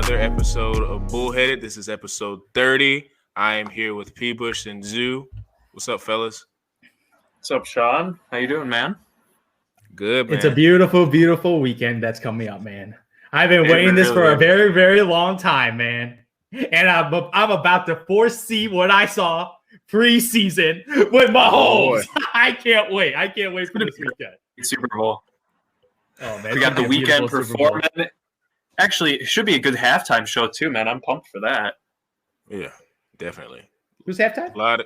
another episode of Bullheaded. This is episode 30. I am here with P. Bush and Zoo. What's up, fellas? What's up, Sean? How you doing, man? Good, man. It's a beautiful, beautiful weekend that's coming up, man. I've been waiting this for a very, very long time, man. And I'm about to foresee what I saw preseason with Mahomes. I can't wait. I can't wait for this weekend. Superbowl. Oh, man. We got the weekend performance. Actually, it should be a good halftime show, too, man. I'm pumped for that. Yeah, definitely. Who's halftime? A lot of...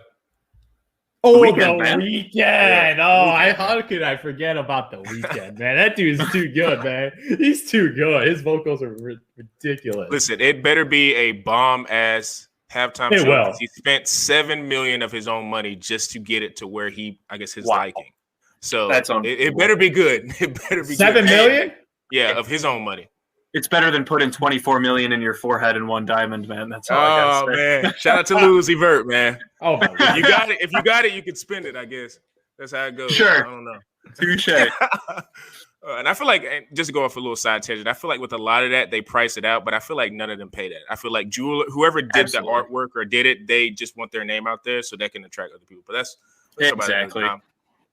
Oh, the weekend, weekend. Yeah, How could I forget about the weekend, man? That dude's too good, man. He's too good. His vocals are ridiculous. Listen, it better be a bomb-ass halftime show. Will. He spent $7 million of his own money just to get it to where his liking. So it better be good. It better be $7 million? Yeah, of his own money. It's better than putting $24 million in your forehead and one diamond, man. That's all I gotta say. Man. Shout out to Louis Vert, man. Oh, my God. If you got it, you can spend it, I guess. That's how it goes. Sure. I don't know. Touche. And I feel like, just to go off a little side tangent, I feel like with a lot of that, they price it out, but I feel like none of them pay that. I feel like whoever did the artwork or did it, they just want their name out there so that can attract other people. But that's exactly.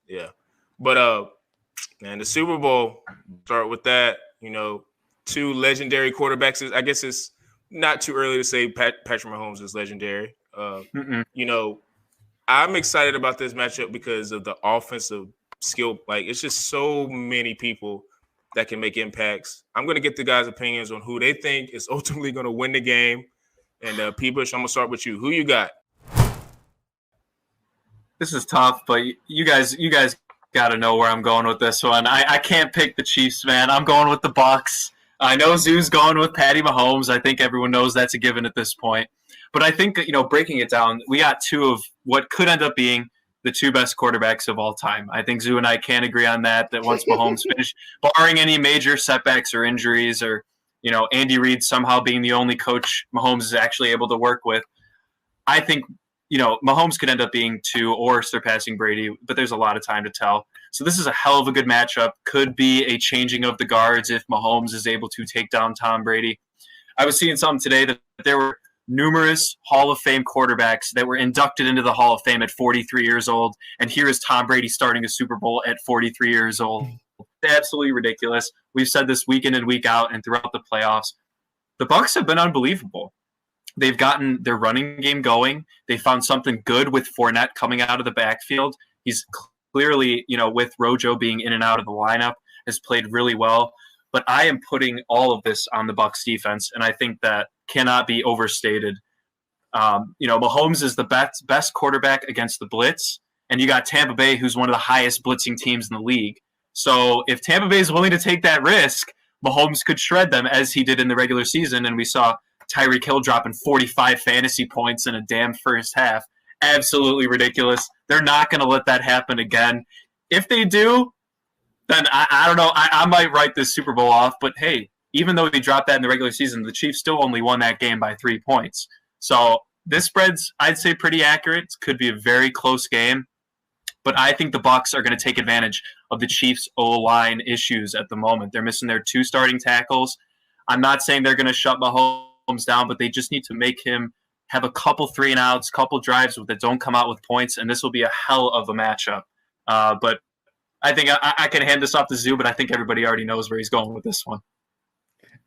Yeah. But, man, the Super Bowl, start with that, two legendary quarterbacks. I guess it's not too early to say Patrick Mahomes is legendary. I'm excited about this matchup because of the offensive skill. Like, it's just so many people that can make impacts. I'm going to get the guys' opinions on who they think is ultimately going to win the game. And P. Bush, I'm going to start with you. Who you got? This is tough, but you guys got to know where I'm going with this one. I can't pick the Chiefs, man. I'm going with the Bucs. I know Zoo's going with Patty Mahomes. I think everyone knows that's a given at this point. But I think, breaking it down, we got two of what could end up being the two best quarterbacks of all time. I think Zoo and I can agree on that once Mahomes finished, barring any major setbacks or injuries or, Andy Reid somehow being the only coach Mahomes is actually able to work with, I think, Mahomes could end up being two or surpassing Brady, but there's a lot of time to tell. So this is a hell of a good matchup. Could be a changing of the guards if Mahomes is able to take down Tom Brady. I was seeing something today that there were numerous Hall of Fame quarterbacks that were inducted into the Hall of Fame at 43 years old, and here is Tom Brady starting a Super Bowl at 43 years old. Absolutely ridiculous. We've said this week in and week out and throughout the playoffs. The Bucs have been unbelievable. They've gotten their running game going. They found something good with Fournette coming out of the backfield. He's clearly, with Rojo being in and out of the lineup, has played really well. But I am putting all of this on the Bucs defense, and I think that cannot be overstated. Mahomes is the best quarterback against the blitz, and you got Tampa Bay, who's one of the highest blitzing teams in the league. So if Tampa Bay is willing to take that risk, Mahomes could shred them as he did in the regular season, and we saw Tyreek Hill dropping 45 fantasy points in a damn first half. Absolutely ridiculous. They're not going to let that happen again. If they do, then I don't know. I might write this Super Bowl off. But, hey, even though they dropped that in the regular season, the Chiefs still only won that game by 3 points. So this spread's, I'd say, pretty accurate. It could be a very close game. But I think the Bucs are going to take advantage of the Chiefs' O-line issues at the moment. They're missing their 2 starting tackles. I'm not saying they're going to shut Mahomes down, but they just need to make him have a couple 3-and-outs, couple drives that don't come out with points, and this will be a hell of a matchup. But I think I can hand this off to Zoo, but I think everybody already knows where he's going with this one.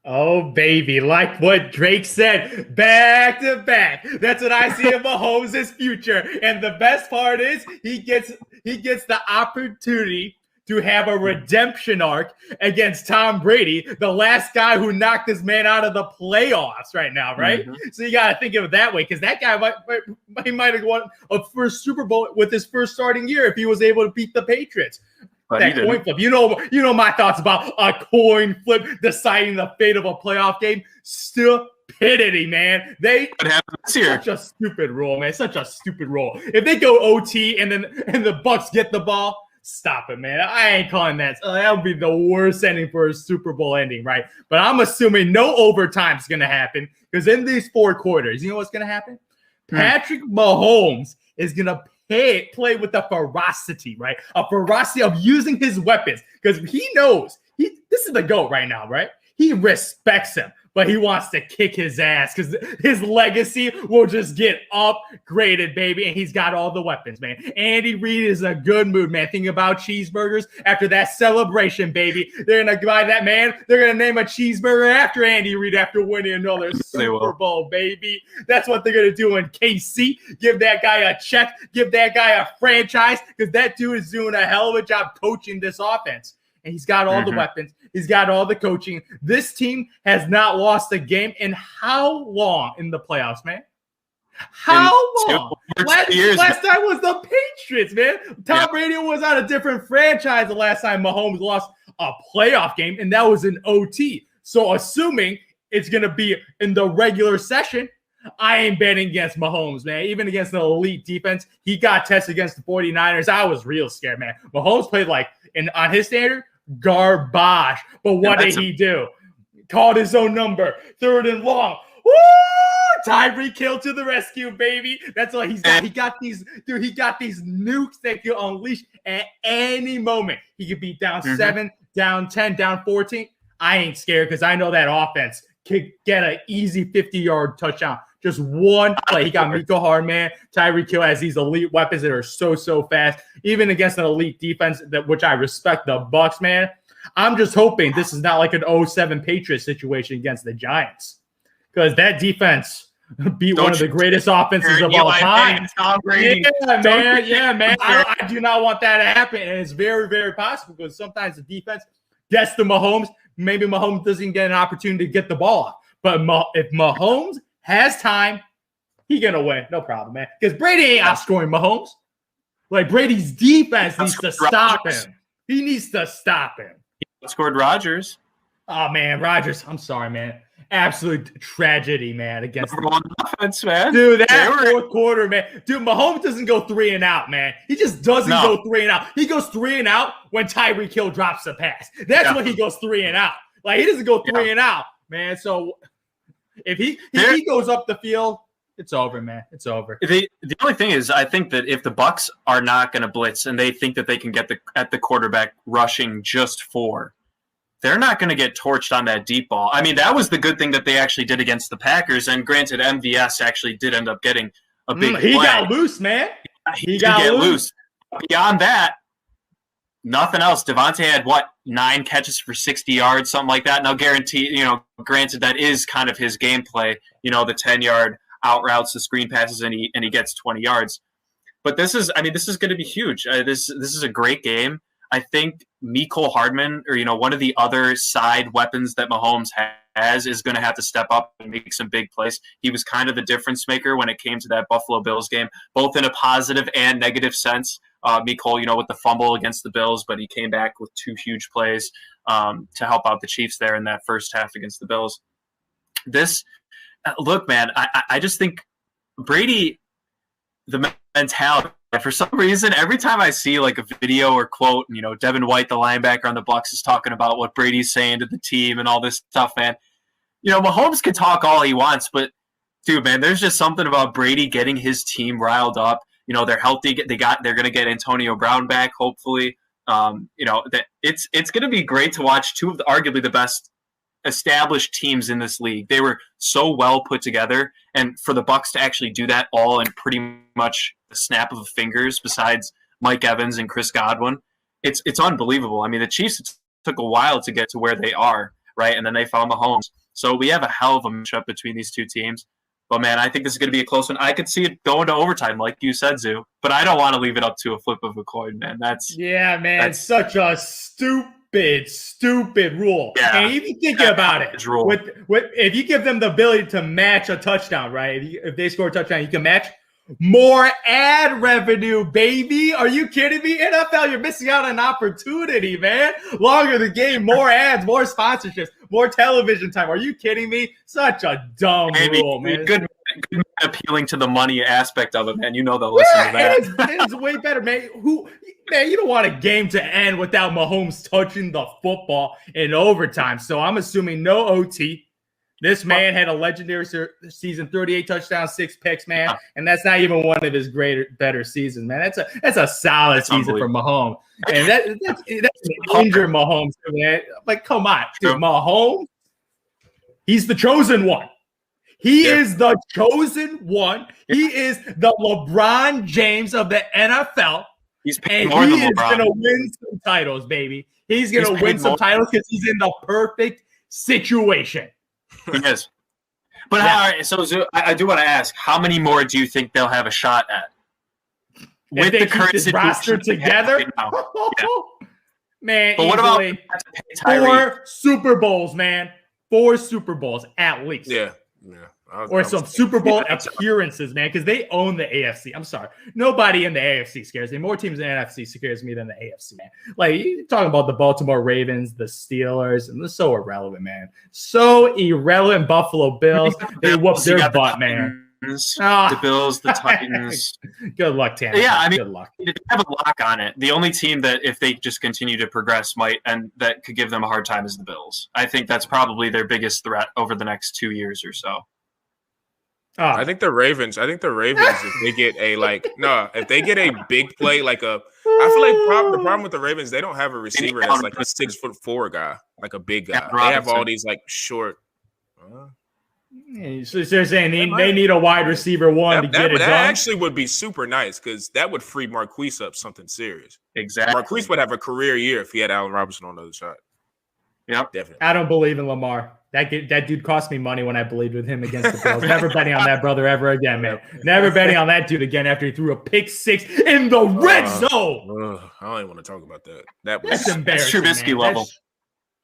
Oh, baby, like what Drake said, back to back. That's what I see in Mahomes' future. And the best part is he gets the opportunity to have a redemption arc against Tom Brady, the last guy who knocked this man out of the playoffs right now, right? Mm-hmm. So you got to think of it that way, because that guy might have won a first Super Bowl with his first starting year if he was able to beat the Patriots. But that coin flip. You know my thoughts about a coin flip deciding the fate of a playoff game. Stupidity, man. What happened this year? Such a stupid rule, man. Such a stupid rule. If they go OT and the Bucs get the ball, stop it, man. I ain't calling that. That would be the worst ending for a Super Bowl ending, right? But I'm assuming no overtime is going to happen, because in these 4 quarters, you know what's going to happen? Patrick Mahomes is going to play with the ferocity, right? A ferocity of using his weapons, because he knows this is the GOAT right now, right? He respects him, but he wants to kick his ass because his legacy will just get upgraded, baby. And he's got all the weapons, man. Andy Reid is in a good mood, man. Thinking about cheeseburgers after that celebration, baby. They're going to buy that, man. They're going to name a cheeseburger after Andy Reid after winning another Super Bowl, baby. That's what they're going to do in KC. Give that guy a check. Give that guy a franchise because that dude is doing a hell of a job coaching this offense. And he's got all the weapons. He's got all the coaching. This team has not lost a game in how long in the playoffs, man? How long? Last time was the Patriots, man. Tom Brady was on a different franchise the last time Mahomes lost a playoff game, and that was an OT. So assuming it's going to be in the regular session, I ain't betting against Mahomes, man. Even against the elite defense, he got tested against the 49ers. I was real scared, man. Mahomes played on his standard, garbage. But what did he do? Called his own number. 3rd and long. Woo! Tyreek Hill to the rescue, baby. That's all he's got. He got these nukes that can unleash at any moment. He could be down 7, down 10, down 14. I ain't scared because I know that offense could get an easy 50-yard touchdown. Just one play. He got Miko Hardman. Tyreek Hill has these elite weapons that are so fast. Even against an elite defense, which I respect, the Bucs, man. I'm just hoping this is not like an 07 Patriots situation against the Giants. Because that defense beat one of the greatest offenses of all time. Yeah, man. I do not want that to happen. And it's very, very possible because sometimes the defense gets to Mahomes. Maybe Mahomes doesn't get an opportunity to get the ball off. But if Mahomes has time, he going to win. No problem, man. Because Brady ain't outscoring Mahomes. Brady's defense needs to stop him. He needs to stop him. He outscored Rodgers. Oh, man. Rodgers, I'm sorry, man. Absolute tragedy, man, against number one offense, man. Dude, that fourth quarter, man. Dude, Mahomes doesn't go 3 and out, man. He just doesn't go 3 and out. He goes 3 and out when Tyreek Hill drops the pass. That's when he goes 3 and out. He doesn't go 3 and out, man. So if he goes up the field, it's over, man. It's over. The only thing is, I think that if the Bucs are not going to blitz and they think that they can get at the quarterback rushing just 4, they're not going to get torched on that deep ball. I mean, that was the good thing that they actually did against the Packers. And granted, MVS actually did end up getting a big play. He got loose, man. He got loose. Beyond that, nothing else. Devontae had, 9 catches for 60 yards, something like that. Now, granted, that is kind of his gameplay, the 10-yard out routes, the screen passes, and he gets 20 yards. But this is going to be huge. This is a great game. I think Mecole Hardman, or one of the other side weapons that Mahomes has, is going to have to step up and make some big plays. He was kind of the difference maker when it came to that Buffalo Bills game, both in a positive and negative sense. Mecole, with the fumble against the Bills, but he came back with 2 huge plays to help out the Chiefs there in that first half against the Bills. Look, man, I just think Brady, the mentality. For some reason, every time I see a video or quote, Devin White, the linebacker on the Bucs, is talking about what Brady's saying to the team and all this stuff, man. Mahomes can talk all he wants, but dude, man, there's just something about Brady getting his team riled up. They're healthy. They're going to get Antonio Brown back, hopefully. That it's going to be great to watch 2 of arguably the best established teams in this league. They were so well put together, and for the Bucs to actually do that all in pretty much a snap of the fingers, besides Mike Evans and Chris Godwin, it's unbelievable. I mean, the Chiefs took a while to get to where they are, right? And then they found Mahomes. So we have a hell of a matchup between these 2 teams. But man, I think this is going to be a close one. I could see it going to overtime, like you said, Zoo. But I don't want to leave it up to a flip of a coin, man. That's such a stupid rule. Yeah. And even thinking about it, if you give them the ability to match a touchdown, right? If they score a touchdown, you can match more ad revenue, baby. Are you kidding me? NFL, you're missing out on an opportunity, man. Longer the game, more ads, more sponsorships, more television time. Are you kidding me? Such a dumb rule, man. Good appealing to the money aspect of it, man. They'll listen to that. It's way better, man. You don't want a game to end without Mahomes touching the football in overtime. So I'm assuming no OT. This man had a legendary season, 38 touchdowns, 6 picks, man. And that's not even one of his better seasons, man. That's a solid season for Mahomes. And that's an injured Mahomes, man. Come on, dude. Mahomes He's the chosen one. He is the chosen one. He is the LeBron James of the NFL. He's paid more than LeBron. He's going to win some titles, baby. He's going to win some titles because he's in the perfect situation. He is. But all right, so I do want to ask, how many more do you think they'll have a shot at? With the current roster together? Right now. Man, but what about 4 Super Bowls, man? 4 Super Bowls at least. Yeah. Or some Super Bowl appearances, man, because they own the AFC. I'm sorry. Nobody in the AFC scares me. More teams in the NFC scares me than the AFC, man. Like, you're talking about the Baltimore Ravens, the Steelers, and they're so irrelevant, man. So irrelevant. Buffalo Bills. They whooped their butt, man. The Bills, the Titans. Good luck, Tanner. Yeah, I mean, good luck. They have a lock on it. The only team that, if they just continue to progress, and that could give them a hard time is the Bills. I think that's probably their biggest threat over the next 2 years or so. I think the Ravens. If they get if they get a big play, I feel like the problem with the Ravens, they don't have a receiver that's like a 6'4" guy, like a big guy. They have all these like short. So they're saying they need a wide receiver to get it done. That actually would be super nice because that would free Marquise up something serious. Exactly. Marquise would have a career year if he had Allen Robinson on the other side. Yep, definitely. I don't believe in Lamar. That dude cost me money when I believed with him against the Bills. Never betting on that brother ever again, man. Never betting on that dude again after he threw a pick 6 in the red zone. I don't even want to talk about that. That's embarrassing. That's Trubisky level.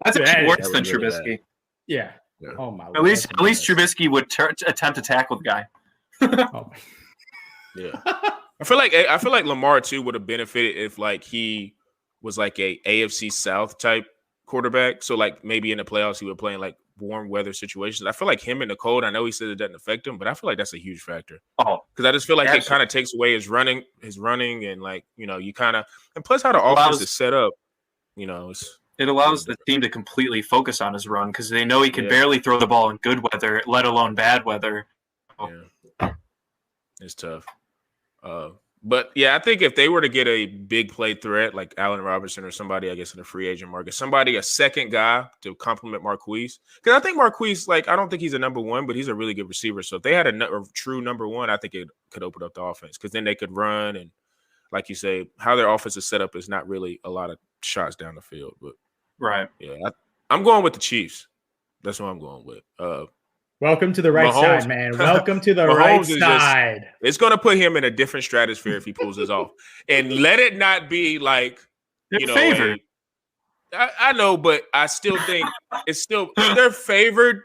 That's actually worse than Trubisky. Yeah. Yeah. Oh my. At least Trubisky would attempt to tackle the guy. Oh my. Yeah. I feel like Lamar too would have benefited if like he was like a AFC South type quarterback. So like maybe in the playoffs he would play in like warm weather situations. I feel like him in the cold. I know he said it doesn't affect him, but I feel like that's a huge factor. Oh, because I just feel like it kind of takes away his running, and like you kind of and plus how the offense is set up. It allows the team to completely focus on his run because they know he can barely throw the ball in good weather, let alone bad weather. Yeah. It's tough. But, yeah, I think if they were to get a big play threat like Allen Robinson or somebody, I guess, in the free agent market, a second guy to complement Marquise. Because I think Marquise, I don't think he's a number one, but he's a really good receiver. So if they had a true number one, I think it could open up the offense because then they could run. And like you say, how their offense is set up is not really a lot of shots down the field. But right. Yeah, I'm going with the Chiefs. That's what I'm going with. Welcome to the right side, man. Welcome to the right side. It's going to put him in a different stratosphere if he pulls this off. And let it not be like, favored. I know, but I still think they're favored,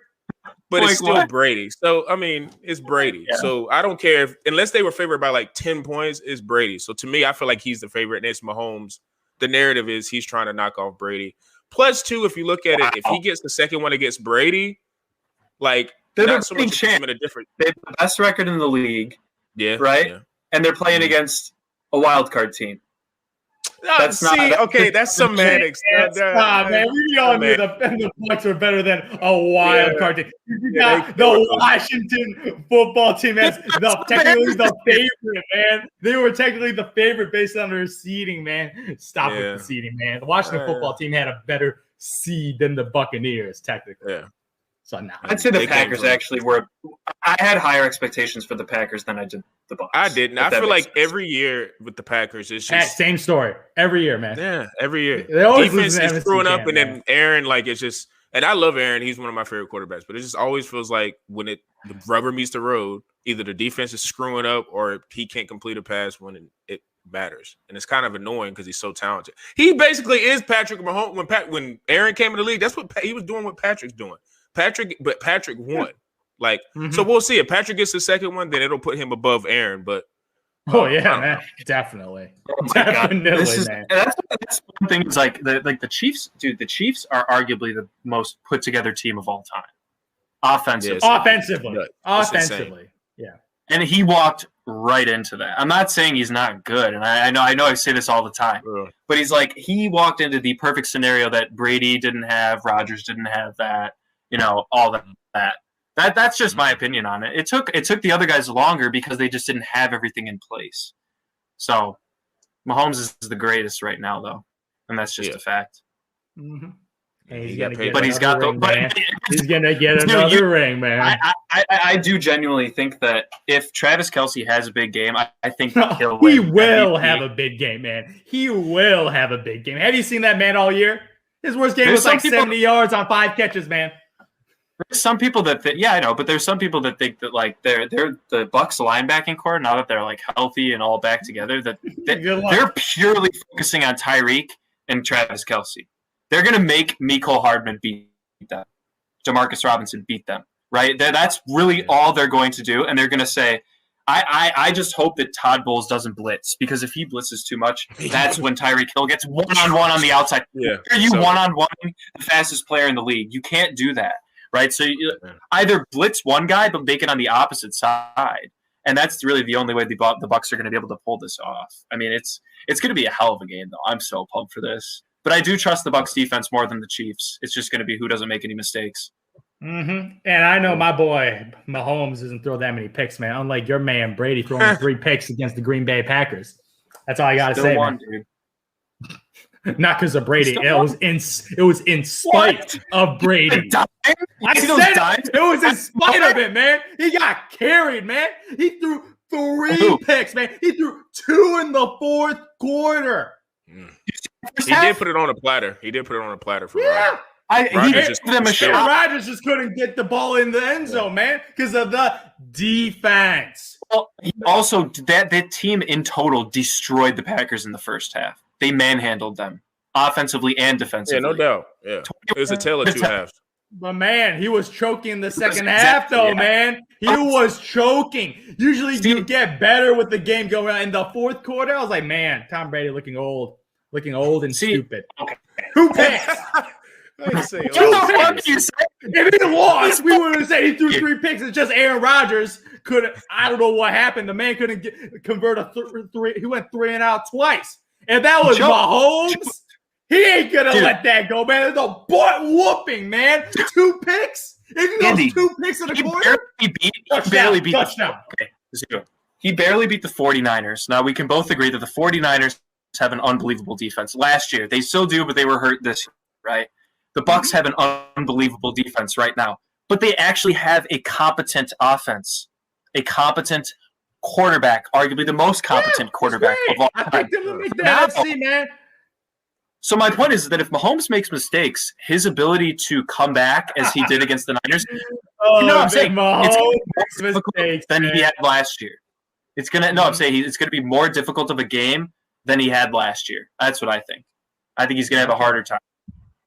but it's still Brady. So, I mean, it's Brady. Yeah. So, I don't care unless they were favored by like 10 points, it's Brady. So, to me, I feel like he's the favorite and it's Mahomes. The narrative is he's trying to knock off Brady. Plus, too, if you look at it, if he gets the second one against Brady, they're not so much champ. In a different. They have the best record in the league. Yeah. Right? Yeah. And they're playing against a wild card team. That's semantics. Man. We all knew the Bucs were better than a wild card team. The Washington football team as technically the favorite, man. They were technically the favorite based on their seeding, man. Stop with the seeding, man. The Washington football team had a better seed than the Buccaneers, technically. Yeah. So now I'd say the Packers actually were. I had higher expectations for the Packers than I did the Bucs. I didn't. I feel like every year with the Packers, it's just same story every year, man. Yeah, every year. They always defense is screwing up, and man. then Aaron, it's just. And I love Aaron. He's one of my favorite quarterbacks. But it just always feels like when the rubber meets the road, either the defense is screwing up or he can't complete a pass when it matters. And it's kind of annoying because he's so talented. He basically is Patrick Mahomes. When Aaron came in the league, that's what he was doing. What Patrick's doing. Patrick won. So we'll see. If Patrick gets the second one, then it'll put him above Aaron. But man, definitely, definitely, man. That's one thing. Is the Chiefs, dude. The Chiefs are arguably the most put together team of all time, offensively. Offensively, yeah. And he walked right into that. I'm not saying he's not good, and I know I say this all the time, but he walked into the perfect scenario that Brady didn't have, Rodgers didn't have that. All that. That's just my opinion on it. It took the other guys longer because they just didn't have everything in place. So Mahomes is the greatest right now, though, and that's just a fact. Mm-hmm. Hey, He got paid, but he's got ring, the. man. He's gonna get another ring, man. I do genuinely think that if Travis Kelce has a big game, I think he'll he win will MVP. have a big game, man. He will have a big game. Have you seen that man all year? His worst game was like 70 yards on 5 catches, man. There's some people that I know, but there's some people that think that like they're the Bucs linebacking core, now that they're like healthy and all back together, that they're purely focusing on Tyreek and Travis Kelce. They're gonna make Mecole Hardman beat them, Demarcus Robinson beat them, right? That's really all they're going to do, and they're gonna say, I just hope that Todd Bowles doesn't blitz, because if he blitzes too much, that's when Tyreek Hill gets one-on-one on the outside. Yeah, are you one-on-one the fastest player in the league? You can't do that. Right, so you either blitz one guy but make it on the opposite side, and that's really the only way the Bucs are going to be able to pull this off. I mean, it's going to be a hell of a game, though. I'm so pumped for this, but I do trust the Bucs defense more than the Chiefs. It's just going to be who doesn't make any mistakes. Mm-hmm. And I know my boy Mahomes doesn't throw that many picks, man. Unlike your man Brady throwing 3 picks against the Green Bay Packers. That's all I got to say, man. Dude. Not because of Brady. It was in spite of Brady. I said it was in spite of it, man. He got carried, man. He threw 3 picks, man. He threw 2 in the 4th quarter. He did put it on a platter. For Rodgers just couldn't get the ball in the end zone, man, because of the defense. Well, he also that team in total destroyed the Packers in the first half. They manhandled them offensively and defensively. Yeah, no doubt. Yeah, it was a tale of 2 halves. But man, he was choking the second half, though, man. He was choking. Usually, you get better with the game going on. In the 4th quarter, I was like, man, Tom Brady looking old and stupid. Okay. 2 picks. If he lost, we would have said he threw 3 picks. It's just Aaron Rodgers couldn't. I don't know what happened. The man couldn't convert a 3. He went 3 and out twice. If that was Mahomes, he ain't gonna let that go, man. There's a butt whooping, man. 2 picks. If he goes 2 picks in the quarter, he barely beat touchdown. Okay, he barely beat the 49ers. Now we can both agree that the 49ers have an unbelievable defense. Last year, they still do, but they were hurt this year, right? The Bucs have an unbelievable defense right now, but they actually have a competent offense, a competent quarterback, arguably the most competent quarterback of all time. I picked him to make that NFC, man. So my point is that if Mahomes makes mistakes, his ability to come back as he did against the Niners, I'm saying it's more difficult than he had last year. It's gonna be more difficult of a game than he had last year. That's what I think. I think he's gonna have a harder time.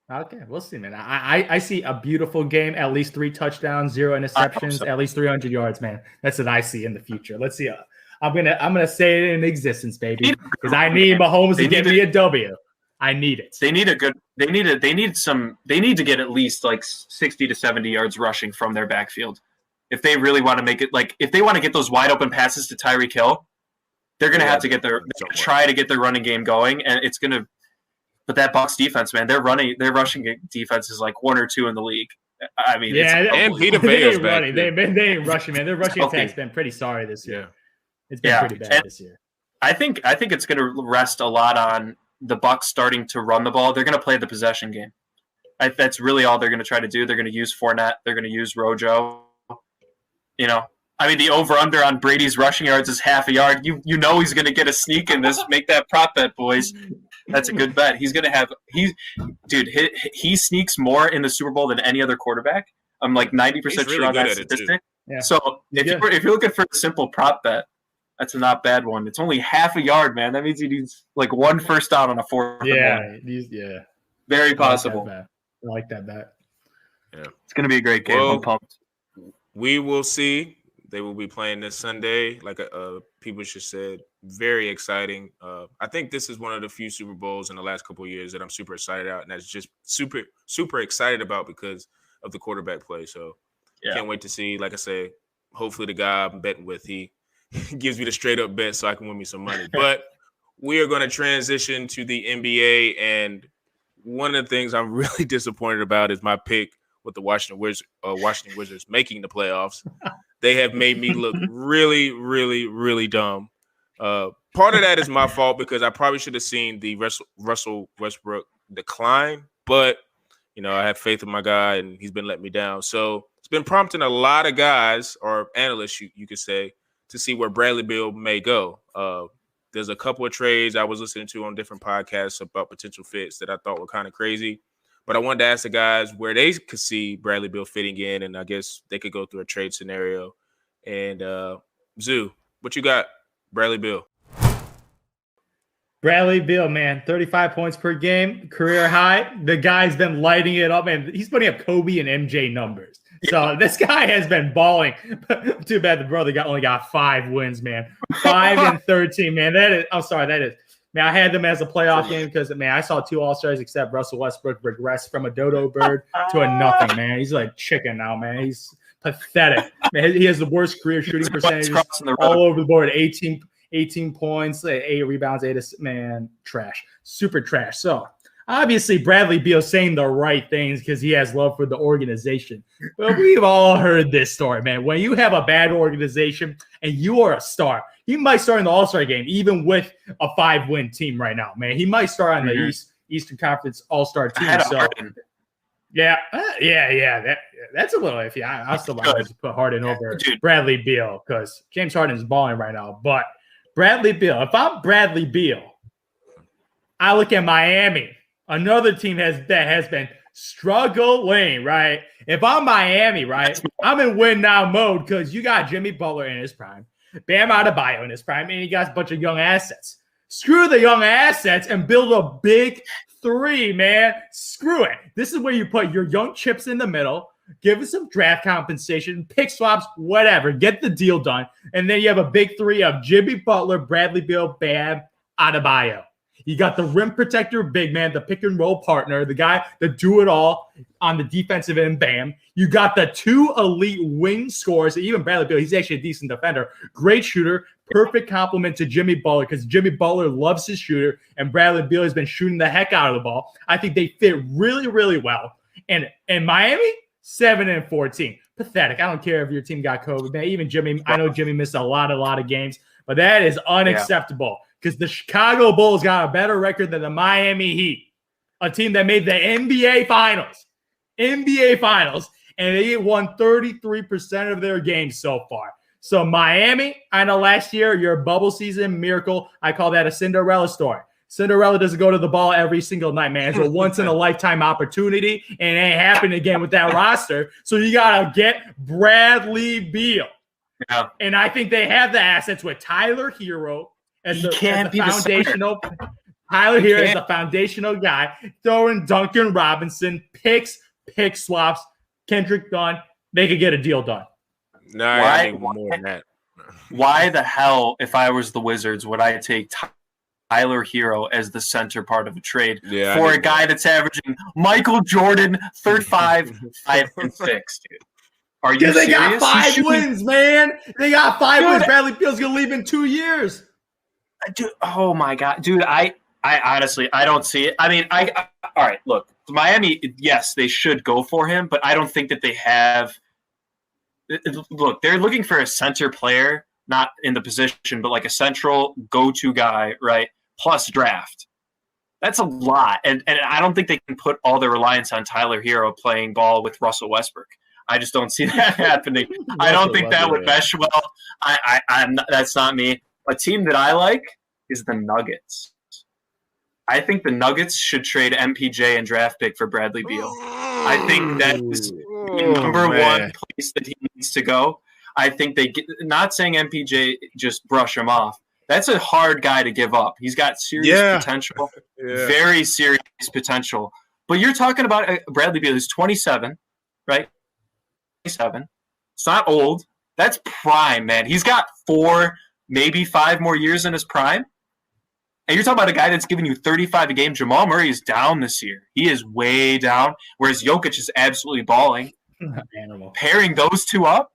Okay, we'll see, man. I see a beautiful game, at least 3 touchdowns, 0 interceptions, at least 300 yards, man. That's what I see in the future. Let's see. I'm gonna say it in existence, baby, because I need Mahomes to get me a W. I need it. They need to get at least like 60 to 70 yards rushing from their backfield. If they really want to make it, like if they want to get those wide open passes to Tyreek Hill, they're gonna have to try to get their running game going, and it's gonna. But that Bucs defense, man, their rushing defense is like 1 or 2 in the league. I mean, and Vita Vea's back. They ain't rushing, man. Their rushing attack's been pretty sorry this year. It's been pretty bad this year. I think it's going to rest a lot on the Bucs starting to run the ball. They're going to play the possession game. That's really all they're going to try to do. They're going to use Fournette. They're going to use Rojo. I mean, the over-under on Brady's rushing yards is half a yard. You know he's going to get a sneak in this. Make that prop bet, boys. That's a good bet. He's going to have he sneaks more in the Super Bowl than any other quarterback. I'm like 90% sure on that statistic. Yeah. So if you're looking for a simple prop bet, that's a not bad one. It's only half a yard, man. That means he needs like 1 first down on a 4th. Yeah. Very possible. I like that bet. Yeah. It's going to be a great game. I'm pumped. We will see. They will be playing this Sunday. Like people just said, very exciting. I think this is one of the few Super Bowls in the last couple of years that I'm super excited about, and that's just super, super excited about because of the quarterback play. So can't wait to see. Like I said, hopefully the guy I'm betting with, he gives me the straight up bet so I can win me some money. But we are going to transition to the NBA, and one of the things I'm really disappointed about is my pick with the Washington Wizards making the playoffs. They have made me look really, really, really dumb. Part of that is my fault because I probably should have seen the Russell Westbrook decline. But, I have faith in my guy, and he's been letting me down. So it's been prompting a lot of guys or analysts, you could say, to see where Bradley Beal may go. There's a couple of trades I was listening to on different podcasts about potential fits that I thought were kind of crazy. But I wanted to ask the guys where they could see Bradley Beal fitting in, and I guess they could go through a trade scenario. And Zoo, what you got, Bradley Beal? Bradley Beal, man, 35 points per game, career high. The guy's been lighting it up, and he's putting up Kobe and MJ numbers. So this guy has been balling. Too bad the brother only got 5 wins, man. 5 and 13, man. That is. Man, I had them as a playoff game because, man, I saw 2 All-Stars except Russell Westbrook regress from a dodo bird to a nothing, man. He's like chicken now, man. He's pathetic. Man, he has the worst career shooting percentages all over the board. 18 points, 8 rebounds, 8 assists. Man, trash. Super trash. So, obviously, Bradley Beal saying the right things because he has love for the organization. But we've all heard this story, man. When you have a bad organization and you are a star, he might start in the All-Star game, even with a 5-win team right now, man. He might start on the Eastern Conference All-Star team. So, yeah. That's a little iffy. I still like to put Harden over Bradley Beal because James Harden is balling right now. But Bradley Beal, if I'm Bradley Beal, I look at Miami, another team that has been struggling, right? If I'm Miami, right, I'm in win now mode because you got Jimmy Butler in his prime, Bam Adebayo in his prime, and you got a bunch of young assets. Screw the young assets and build a big 3, man. Screw it. This is where you put your young chips in the middle, give us some draft compensation, pick swaps, whatever. Get the deal done. And then you have a big 3 of Jimmy Butler, Bradley Beal, Bam Adebayo. You got the rim protector, big man, the pick and roll partner, the guy that do it all on the defensive end, Bam. You got the 2 elite wing scorers. Even Bradley Beal, he's actually a decent defender. Great shooter. Perfect compliment to Jimmy Butler because Jimmy Butler loves his shooter, and Bradley Beal has been shooting the heck out of the ball. I think they fit really, really well. And Miami, 7 and 14. Pathetic. I don't care if your team got COVID, man. Even Jimmy, I know Jimmy missed a lot of games, but that is unacceptable. Because the Chicago Bulls got a better record than the Miami Heat, a team that made the NBA Finals, and they won 33% of their games so far. So Miami, I know last year, your bubble season miracle, I call that a Cinderella story. Cinderella doesn't go to the ball every single night, man. It's a once-in-a-lifetime opportunity, and it ain't happening again with that roster. So you got to get Bradley Beal. Yeah. And I think they have the assets with Tyler Hero, as the foundational. Tyler here is the foundational guy. Throwing Duncan Robinson, picks, pick swaps, Kendrick Dunn. They could get a deal done. No, I think more than that. Why the hell, if I was the Wizards, would I take Tyler Hero as the center part of a trade for a guy that's averaging Michael Jordan 35, 5, and 6, dude? Are you serious? They got 5 wins, man. They got 5 wins. Bradley Beal's going to leave in 2 years. Dude, oh my God, dude! I honestly, I don't see it. I mean, all right. Look, Miami, yes, they should go for him, but I don't think that they have. Look, they're looking for a center player, not in the position, but like a central go-to guy, right? Plus draft. That's a lot, and I don't think they can put all their reliance on Tyler Hero playing ball with Russell Westbrook. I just don't see that happening. I don't think that would mesh well. That's not me. A team that I like is the Nuggets. I think the Nuggets should trade MPJ and draft pick for Bradley Beal. I think that is the number one place that he needs to go. I think not saying MPJ, just brush him off. That's a hard guy to give up. He's got serious potential, very serious potential. But you're talking about Bradley Beal, who's 27, right? 27. It's not old. That's prime, man. He's got 4, maybe 5 more years in his prime. And you're talking about a guy that's giving you 35 a game. Jamal Murray is down this year. He is way down, whereas Jokic is absolutely balling. Animal. Pairing those two up,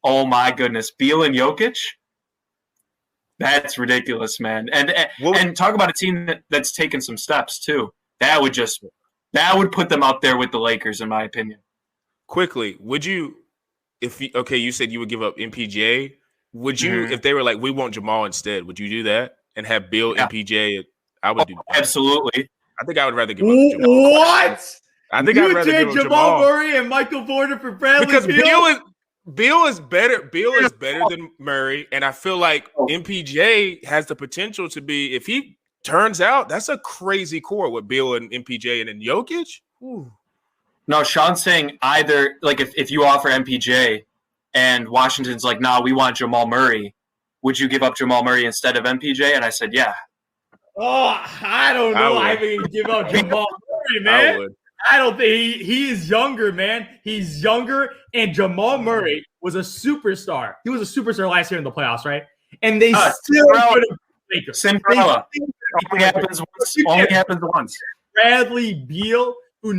oh my goodness. Beal and Jokic, that's ridiculous, man. And talk about a team that's taken some steps, too. That would put them up there with the Lakers, in my opinion. Quickly, would you – you said you would give up MPJ. Would you, if they were like, we want Jamal instead, would you do that and have Beal MPJ? I would do that. Absolutely. I think I would rather give up Jamal. What? I think You I'd rather trade give him Jamal Murray and Michael Porter for Bradley because Beal? Beal is better. Beal is better than Murray, and I feel like MPJ has the potential to be. If he turns out, that's a crazy core with Beal and MPJ and then Jokic. Ooh. No, Sean's saying either like if you offer MPJ and Washington's like, nah, we want Jamal Murray, would you give up Jamal Murray instead of MPJ? And I said, yeah. Oh, I don't know. I mean, give up Jamal Murray, man. I don't think he is younger, man. He's younger, and Jamal Murray was a superstar. He was a superstar last year in the playoffs, right? And they still could have Lakers. Cinderella. Only happens once. Bradley Beal, who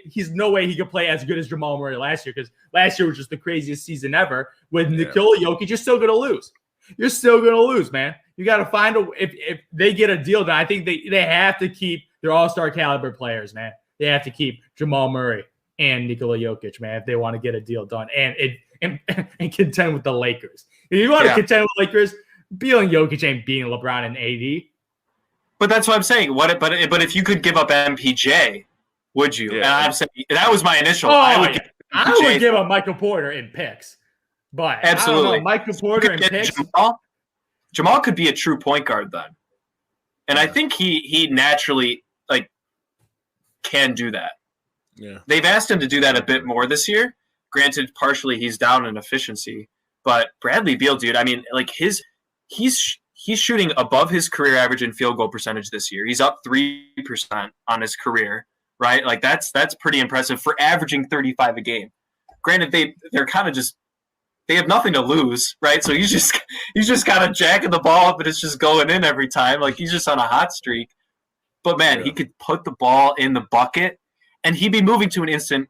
he's no way he could play as good as Jamal Murray last year, because last year was just the craziest season ever. With Nikola Jokic, you're still gonna lose. You're still gonna lose, man. You got to find if they get a deal done. I think they have to keep their all-star caliber players, man. They have to keep Jamal Murray and Nikola Jokic, man, if they want to get a deal done and contend with the Lakers. If you want to contend with the Lakers, Beal and Jokic ain't beating LeBron and AD. But that's what I'm saying. But if you could give up MPJ, would you? Yeah. And I'm saying that was my initial. I would give up Michael Porter in picks. But absolutely, I don't know, Michael Porter in picks. Jamal could be a true point guard then, and I think he naturally can do that. Yeah, they've asked him to do that a bit more this year. Granted, partially he's down in efficiency, but Bradley Beal, dude, I mean, like he's shooting above his career average in field goal percentage this year. He's up 3% on his career, right? Like that's pretty impressive for averaging 35 a game. Granted, they're kind of just. They have nothing to lose, right? So he's just kind of jacking the ball up and it's just going in every time. Like he's just on a hot streak. But man, he could put the ball in the bucket and he'd be moving to an instant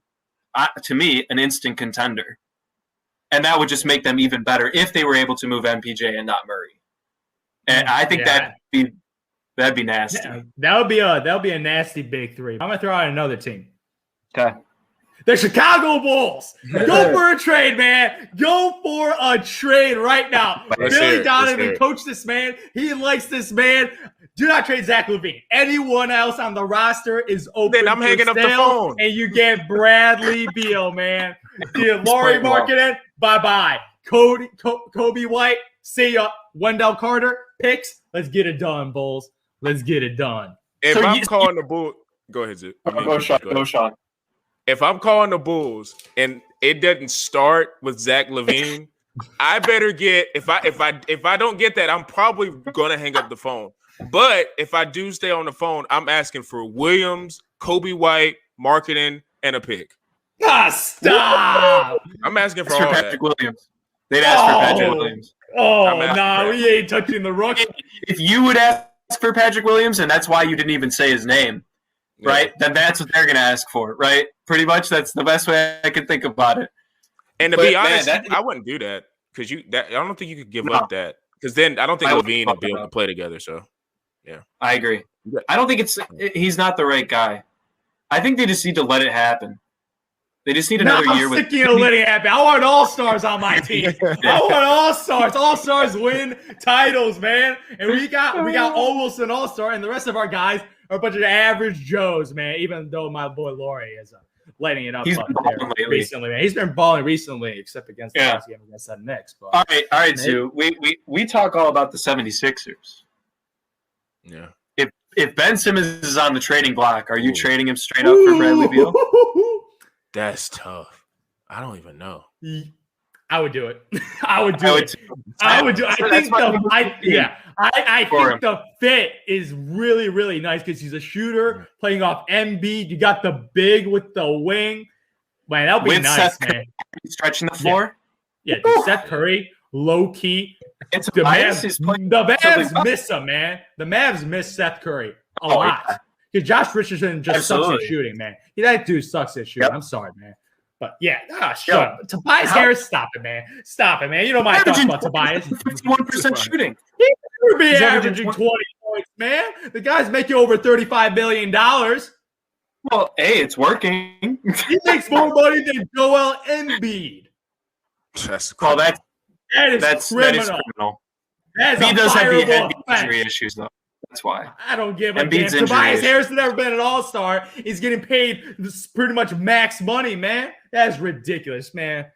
contender. And that would just make them even better if they were able to move MPJ and not Murray. And I think that'd be nasty. Yeah, that would be a nasty big three. I'm gonna throw out another team. Okay. The Chicago Bulls. Go for a trade, man. Go for a trade right now. Billy Donovan coached this man. He likes this man. Do not trade Zach LaVine. Anyone else on the roster is open. Then I'm hanging up the phone. And you get Bradley Beal, man. Laurie Markkanen, bye-bye. Kobe White, see ya. Wendell Carter, picks. Let's get it done, Bulls. Let's get it done. If I'm calling the Bulls, go ahead, Zoo. Go, Sean. If I'm calling the Bulls and it doesn't start with Zach LaVine, I better get if I don't get that, I'm probably gonna hang up the phone. But if I do stay on the phone, I'm asking for Williams, Kobe White, Markkanen, and a pick. Stop! I'm asking for all Patrick Williams. They'd ask for Patrick Williams. We ain't touching the rook. If you would ask for Patrick Williams, and that's why you didn't even say his name. Right, then that's what they're going to ask for, right? Pretty much, that's the best way I can think about it. And to be honest, I wouldn't do that because I don't think you could give up that because then I don't think LaVine and Beal can play together. So, yeah, I agree. I don't think he's not the right guy. I think they just need to let it happen. They just need another year. I'm sick of letting it happen. I want all-stars on my team. I want all-stars. All-stars win titles, man. And we got almost an all-star, and the rest of our guys are a bunch of average Joes, man. Even though my boy Laurie is lighting it up. He's been balling recently, man. He's been balling recently, except against the last game against the Knicks. But, all right, Sue. We talk all about the 76ers. Yeah. If Ben Simmons is on the trading block, are you trading him straight up for Bradley Beal? That's tough. I don't even know. I would do it. I would do it. I think the fit is really, really nice because he's a shooter playing off Embiid. You got the big with the wing. Man, that would be nice, Seth man. Stretching the floor. Yeah, dude, Seth Curry, low key. The Mavs miss him, man. The Mavs miss Seth Curry a lot. Because Josh Richardson just sucks at shooting, man. That dude sucks at shooting. Yep. I'm sorry, man. But yeah, shut up. Tobias Harris, stop it, man. Stop it, man. You know my thoughts about Tobias. 51% shooting. He never be averaging 20 points, man. The guy's making over $35 million. Well, hey, it's working. He makes more money than Joel Embiid. That's criminal. That is criminal. He does have the injury issues, though. That's why. I don't give a Embiid's damn. Tobias injury Harris has never been an all-star. He's getting paid pretty much max money, man. That's ridiculous, man.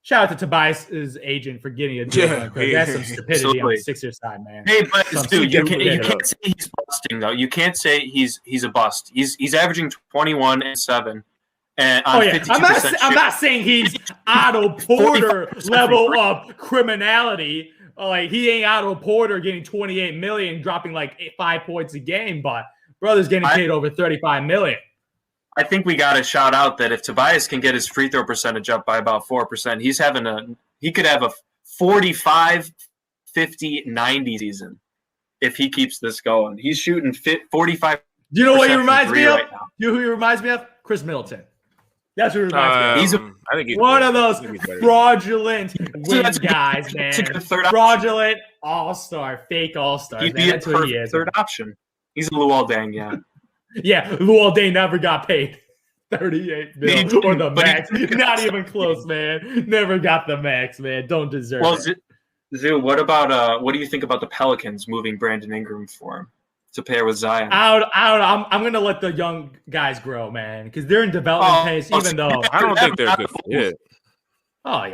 Shout out to Tobias' agent for getting a deal done, because that's some stupidity on the Sixers side, man. Hey, but dude, you can't say he's busting though. You can't say he's a bust. He's averaging 21 and 7. And on 52% I'm not saying he's Otto Porter level of criminality. Like, he ain't Otto Porter getting 28 million, dropping like 5 points a game, but brother's getting paid over 35 million. I think we got to shout out that if Tobias can get his free throw percentage up by about 4%, he could have a 45, 50, 90 season if he keeps this going. He's shooting 45%. Do you know what he reminds me of? Right now. You know who he reminds me of? Chris Middleton. That's who he reminds me of. I think he's one of those fraudulent win guys, man. Fraudulent all-star, fake all-star. He'd be a perfect third option. He's a Luol Deng, yeah. Yeah, Luol Deng never got paid 38 mil or the max. Not even close, man. Never got the max, man. Don't deserve it. Zoo, what do you think about the Pelicans moving Brandon Ingram for him to pair with Zion? I'm going to let the young guys grow, man, because they're in development pace, even though I don't think they're good fit. Oh,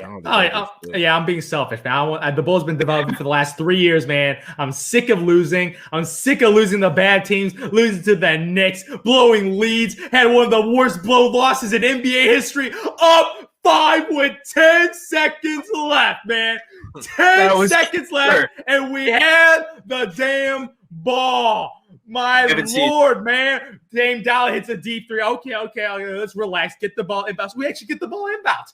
yeah. I'm being selfish, man. The Bulls been developing for the last 3 years, man. I'm sick of losing. I'm sick of losing the bad teams, losing to the Knicks, blowing leads, had one of the worst blow losses in NBA history, up 5 with 10 seconds left, man. 10 seconds left, and we had the damn ball. My Lord, man. Dame Dollar hits a deep three. Okay, let's relax. Get the ball inbounds. We actually get the ball inbounds.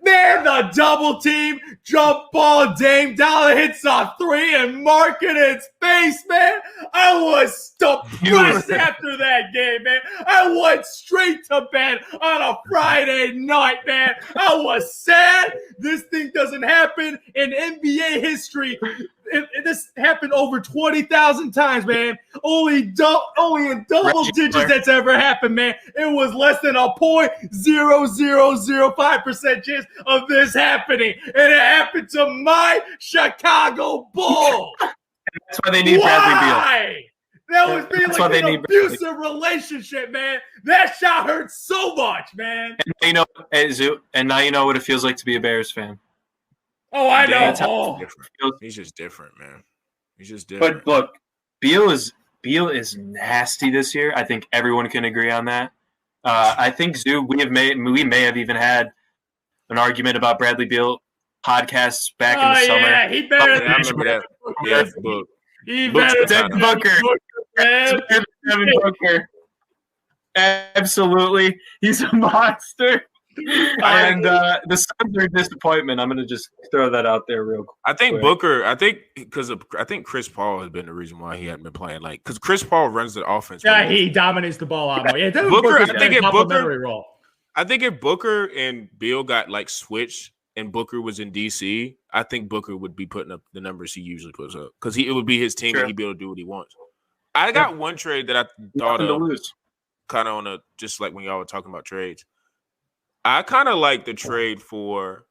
Man, the double team, jump ball, Dame Dollar hits a three and Markkanen's face, man. I was depressed after that game, man. I went straight to bed on a Friday night, man. I was sad. This thing doesn't happen in NBA history. This happened over 20,000 times, man. Only in double digits that's ever happened, man. It was less than a 0.0005% chance of this happening, and it happened to my Chicago Bulls. That's why they need Bradley Beal. That was being like an abusive relationship, man. That shot hurt so much, man. And now you know what it feels like to be a Bears fan. Oh, I know. He's just different, man. He's just different. But look, Beal is nasty this year. I think everyone can agree on that. I think Zoo, we may have even had an argument about Bradley Beal podcasts back in the summer. Yeah, he better. I remember that. Yeah, book. He better than Devin Booker. Absolutely, he's a monster. And the Suns are a disappointment. I'm going to just throw that out there real quick. I think Booker. I think Chris Paul has been the reason why he hadn't been playing. Like, because Chris Paul runs the offense. Yeah, he dominates the ball out more. Yeah, Booker. Role. I think if Booker and Beal got like switched and Booker was in DC, I think Booker would be putting up the numbers he usually puts up because it would be his team and he'd be able to do what he wants. I got one trade that I thought of, kind of on a just like when y'all were talking about trades. I kind of like the trade for,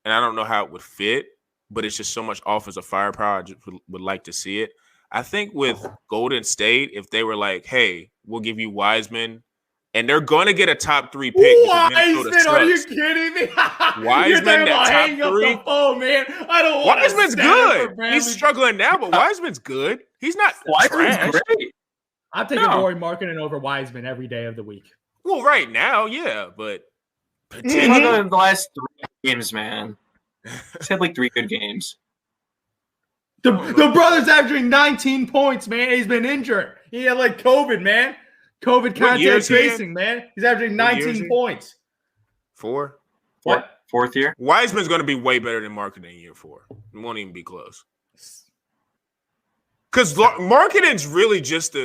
and I don't know how it would fit, but it's just so much offensive firepower. I just would like to see it. I think with Golden State, if they were like, hey, we'll give you Wiseman, and they're going to get a top 3 pick. Wiseman, are you kidding me? Wiseman, that top 3. The phone, man. I don't want Wiseman's good. He's struggling now, but Wiseman's good. He's not trash. Great. I'm taking Rory Markkanen over Wiseman every day of the week. Well, right now, yeah, but in the last 3 games, man. He's had like 3 good games. The brother's averaging 19 points, man. He's been injured. He had like COVID, man. COVID contact tracing, man. He's averaging 19 points. 4? What? 4th year? Wiseman's going to be way better than Markkanen in year 4. It won't even be close. Because Markkanen's really just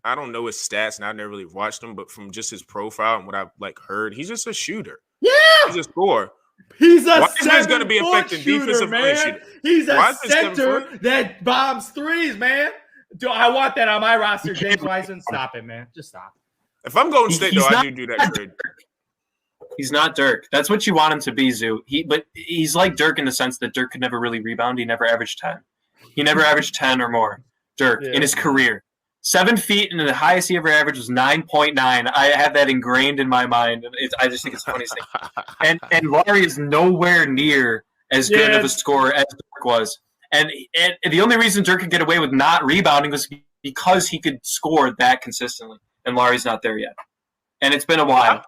I don't know his stats, and I've never really watched him, but from just his profile and what I've heard, he's just a shooter. Yeah, he's a scorer. He's a Wiseman's going to be effective defensive man. He's a center that bombs threes, man. I want that on my roster, James Wiseman. Stop it, man. Just stop. If I'm Golden State, though, I do that trade. He's not Dirk. That's what you want him to be, Zoo. But he's like Dirk in the sense that Dirk could never really rebound. He never averaged 10. He never averaged 10 or more. Dirk, in his career. 7 feet, and the highest he ever averaged was 9.9. I have that ingrained in my mind. I just think it's the funniest thing. And Laurie is nowhere near as good of a scorer as Dirk was. And the only reason Dirk could get away with not rebounding was because he could score that consistently. And Laurie's not there yet. And it's been a while.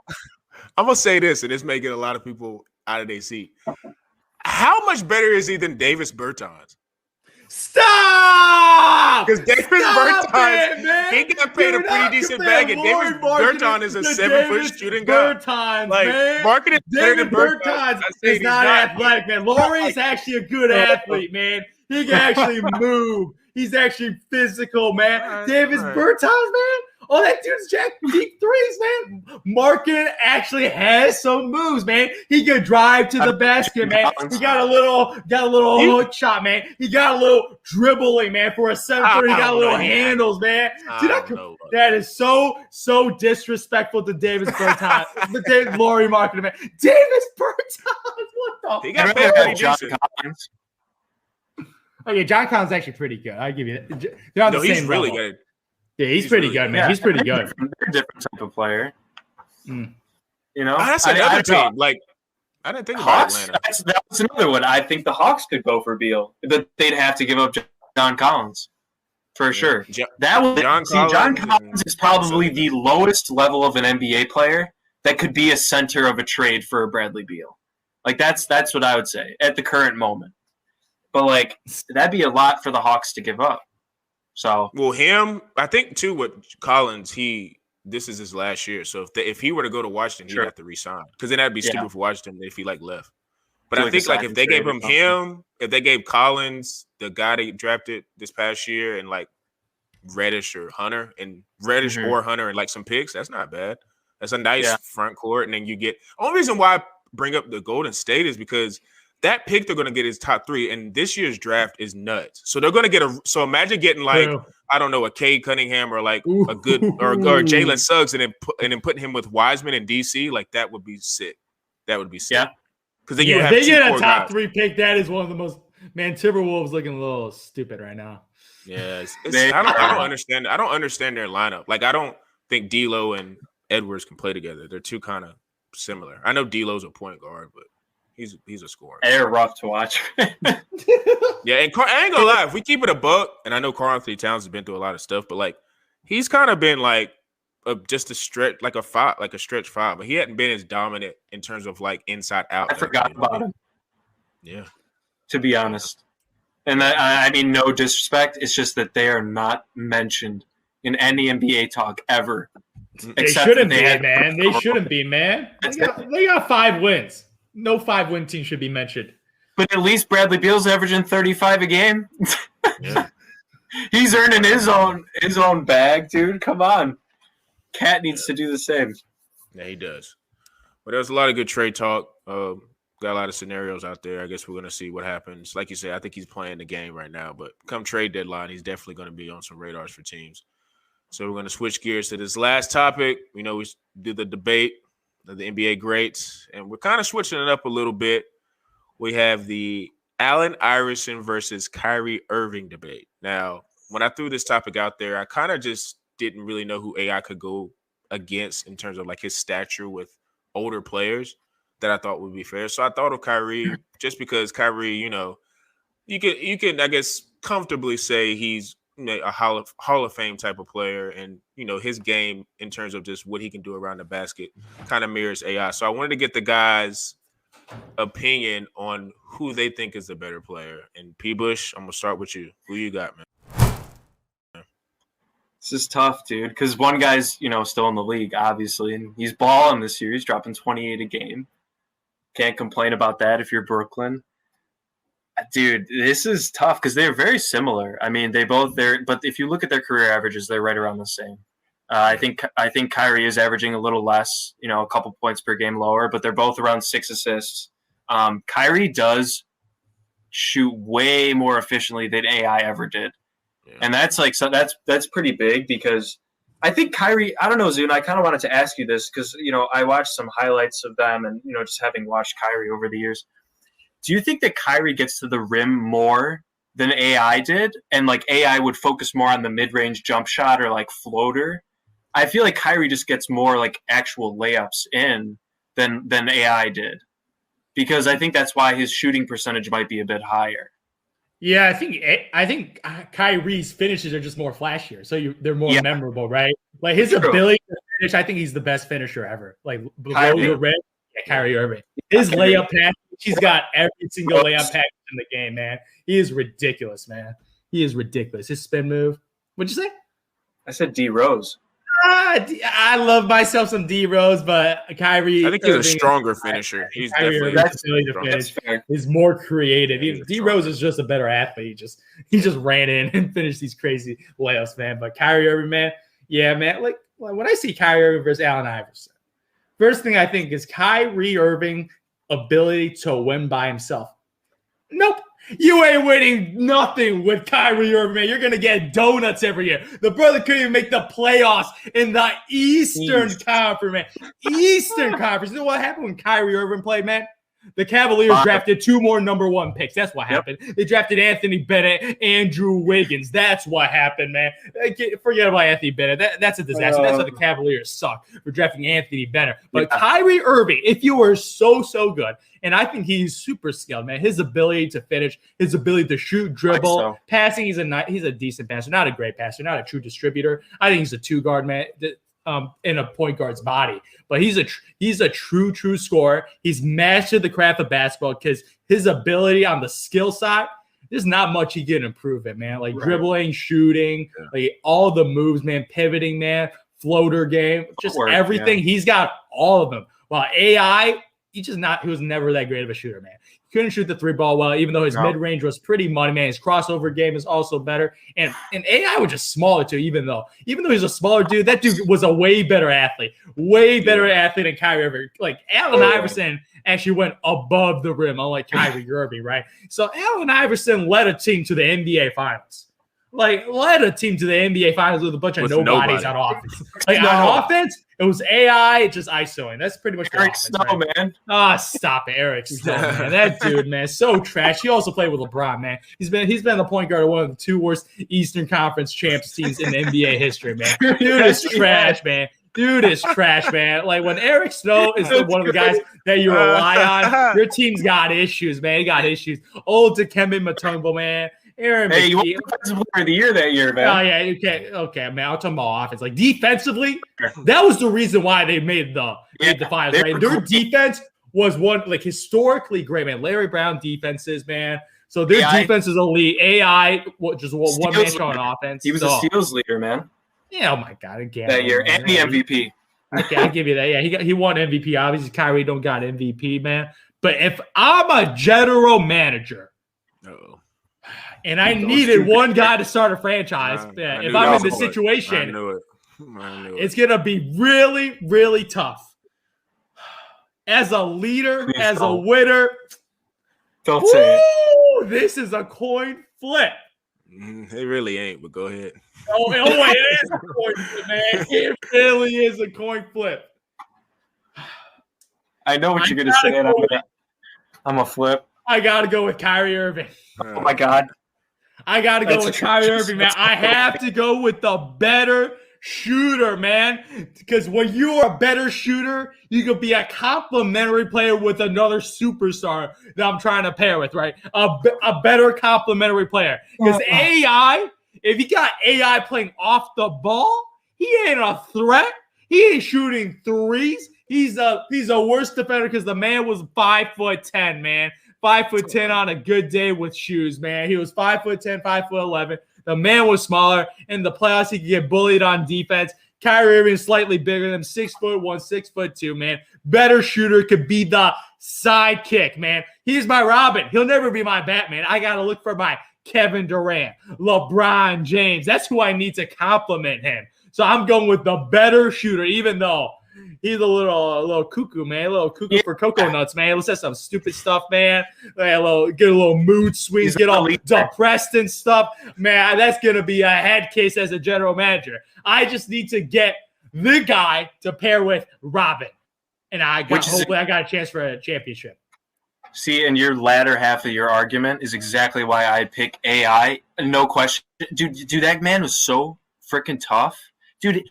I'm going to say this, and it's making a lot of people out of their seat. How much better is he than Davis Bertans? Stop! Because Davis Bertans, he got paid a pretty decent bag, and Davis Bertans is a 7-foot shooting guy. Bertans, like, man. Marketing David Bertans is not athletic, man. Laurie's actually a good athlete, man. He can actually move. He's actually physical, man. Davis Bertans, man. Oh, that dude's jack deep threes, man. Markin actually has some moves, man. He can drive to the basket, man. He got a little hook shot, man. He got a little dribbling, man. For a 7'3", he got little handles, man. Dude, that is so disrespectful to Davis Bertans. The Laurie Markin, man. Davis Bertans, what the? He got paid John Collins. Oh yeah, John Collins is actually pretty good. I give you that. They're on the same he's really level. good. Yeah, he's pretty really good, man. Yeah, he's pretty good. They're a different type of player. You know, That's another team. Like, I didn't think about Hawks. Atlanta. That's another one. I think the Hawks could go for Beal, but they'd have to give up John Collins for sure. John Collins is probably the lowest level of an NBA player that could be a center of a trade for a Bradley Beal. Like that's what I would say at the current moment. But like that'd be a lot for the Hawks to give up. So I think too. What Collins, this is his last year. So if he were to go to Washington, he'd have to resign because then that'd be stupid for Washington if he left. But I think like if they gave if they gave Collins, the guy they drafted this past year, and like Reddish or Hunter, and like some picks, that's not bad. That's a nice front court, and then you get. Only reason why I bring up the Golden State is because that pick they're going to get is top 3, and this year's draft is nuts. So they're going to get so imagine getting like I don't know, a Cade Cunningham or like a good or Jalen Suggs, and then putting him with Wiseman in DC, like that would be sick. That would be sick. Yeah, because then they get a top 3 pick. That is one of the most Timberwolves looking a little stupid right now. Yeah, I don't understand. I don't understand their lineup. Like I don't think D'Lo and Edwards can play together. They're too kind of similar. I know D'Lo's a point guard, but he's a scorer. They're rough to watch. Yeah, and I ain't gonna lie. If we keep it a buck, and I know Karl-Anthony Towns has been through a lot of stuff, but like he's kind of been like just a stretch, like a stretch 5, but he hadn't been as dominant in terms of like inside out. I forgot about him. Yeah, to be honest, and I mean no disrespect. It's just that they are not mentioned in any NBA talk ever. They shouldn't be, man. They shouldn't be, man. They got 5 wins. No 5-win team should be mentioned. But at least Bradley Beal's averaging 35 a game. Yeah. He's earning his own bag, dude. Come on. Cat needs to do the same. Yeah, he does. But there's a lot of good trade talk. Got a lot of scenarios out there. I guess we're going to see what happens. Like you said, I think he's playing the game right now. But come trade deadline, he's definitely going to be on some radars for teams. So we're going to switch gears to this last topic. We did the debate of the NBA greats, and we're kind of switching it up a little bit. We have the Allen Iverson versus Kyrie Irving debate. Now, when I threw this topic out there, I kind of just didn't really know who AI could go against in terms of like his stature with older players that I thought would be fair. So I thought of Kyrie just because Kyrie, you can I guess comfortably say he's a Hall of Fame type of player, and his game in terms of just what he can do around the basket kind of mirrors AI. So I wanted to get the guys' opinion on who they think is the better player. And P. Bush, I'm gonna start with you. Who you got, man? This is tough, dude, because one guy's still in the league, obviously, and he's balling this year. He's dropping 28 a game. Can't complain about that if you're Brooklyn. Dude, this is tough because they're very similar. I mean, but if you look at their career averages, they're right around the same. I think Kyrie is averaging a little less, a couple points per game lower, but they're both around 6 assists. Kyrie does shoot way more efficiently than AI ever did. Yeah. And that's pretty big because I think Kyrie, I don't know, Zune, I kind of wanted to ask you this because, I watched some highlights of them and, just having watched Kyrie over the years. Do you think that Kyrie gets to the rim more than AI did, and like AI would focus more on the mid-range jump shot or like floater. I feel like Kyrie just gets more like actual layups in than AI did, because I think that's why his shooting percentage might be a bit higher. Yeah, I think Kyrie's finishes are just more flashier, so they're more memorable, right? Like his ability to finish, I think he's the best finisher ever. Like below the rim, Kyrie Irving. His layup package, he's got every single layup package in the game, man. He is ridiculous, man. He is ridiculous. His spin move. What'd you say? I said D Rose. I love myself some D Rose, but Kyrie. I think he's a stronger finisher. He's definitely that's fair. He's more creative. D Rose is just a better athlete. He just ran in and finished these crazy layups, man. But Kyrie Irving, man, yeah, man. Like when I see Kyrie Irving versus Allen Iverson, first thing I think is Kyrie Irving ability to win by himself. Nope. You ain't winning nothing with Kyrie Irving, man. You're going to get donuts every year. The brother couldn't even make the playoffs in the Eastern Conference, man. Eastern Conference. You know what happened when Kyrie Irving played, man? The Cavaliers drafted 2 more number 1 picks. That's what happened. They drafted Anthony Bennett, Andrew Wiggins. That's what happened, man. Forget about Anthony Bennett. That's a disaster. That's why the Cavaliers suck for drafting Anthony Bennett. But Kyrie Irving, if you were so good, and I think he's super skilled, man. His ability to finish, his ability to shoot, dribble, passing, he's a decent passer. Not a great passer, not a true distributor. I think he's a 2-guard, man. In a point guard's body, but he's a true scorer. He's mastered the craft of basketball because his ability on the skill side, there's not much he can improve it, man. Like dribbling, shooting, like all the moves, man, pivoting, man, floater game, just everything. He's got all of them. While AI, he was never that great of a shooter, man. He couldn't shoot the 3-ball well, even though his mid-range was pretty money, man. His crossover game is also better. And AI was just smaller too, even though he's a smaller dude, that dude was a way better athlete. Way better athlete than Kyrie Irving. Like Allen Iverson actually went above the rim, unlike Kyrie Irving, right? So Allen Iverson led a team to the NBA Finals. Like, led a team to the NBA Finals with a bunch of nobodies on offense. Like, on offense, it was AI just ISOing. That's pretty much Eric Snow, right? Man. Stop it, Eric Snow, man. That dude, man, so trash. He also played with LeBron, man. He's been the point guard of one of the 2 worst Eastern Conference champs teams in the NBA history, man. Dude is trash, man. Dude is trash, man. Like, when Eric Snow is one of the guys that you rely on, your team's got issues, man. He got issues. Old Dikembe Mutombo, man. Aaron McKee. You won Defensive Player of the Year that year, man. Oh, yeah. Okay, man. I'll talk about offense. Like, defensively, that was the reason why they made the finals, right? Their defense was historically great, man. Larry Brown defenses, man. So their defense is elite. AI, just one man show on offense. He was a steals leader, man. Yeah, oh my God. Again. That year. And the MVP. Okay, I'll give you that. Yeah, he won MVP. Obviously, Kyrie don't got MVP, man. But if I'm a general manager, and I needed one guy to start a franchise, if I'm in this situation, it's going to be really, really tough. As a leader, as a winner, don't say it. This is a coin flip. It really ain't, but go ahead. Oh, it is a coin flip, man. It really is a coin flip. I know what you're going to say. I'm a flip. I got to go with Kyrie Irving. Oh, my God. I got to go with Kyrie Irving, man. I have to go with the better shooter, man. Because when you are a better shooter, you could be a complementary player with another superstar that I'm trying to pair with, right? A better complementary player. Because AI, if you got AI playing off the ball, he ain't a threat. He ain't shooting threes. He's a worse defender because the man was 5'10", man. 5'10" on a good day with shoes, man. He was 5'10", 5'11". The man was smaller. In the playoffs, he could get bullied on defense. Kyrie Irving is slightly bigger than him, 6'1", 6'2", man. Better shooter, could be the sidekick, man. He's my Robin. He'll never be my Batman. I got to look for my Kevin Durant, LeBron James. That's who I need to compliment him. So I'm going with the better shooter, even though he's a little cuckoo, man. A little cuckoo for cocoa nuts, man. Let's have some stupid stuff, man. Get a little mood swings, get all depressed and stuff. Man, that's going to be a head case as a general manager. I just need to get the guy to pair with Robin. And hopefully I got a chance for a championship. See, and your latter half of your argument is exactly why I pick AI. No question, dude. That man was so freaking tough, dude.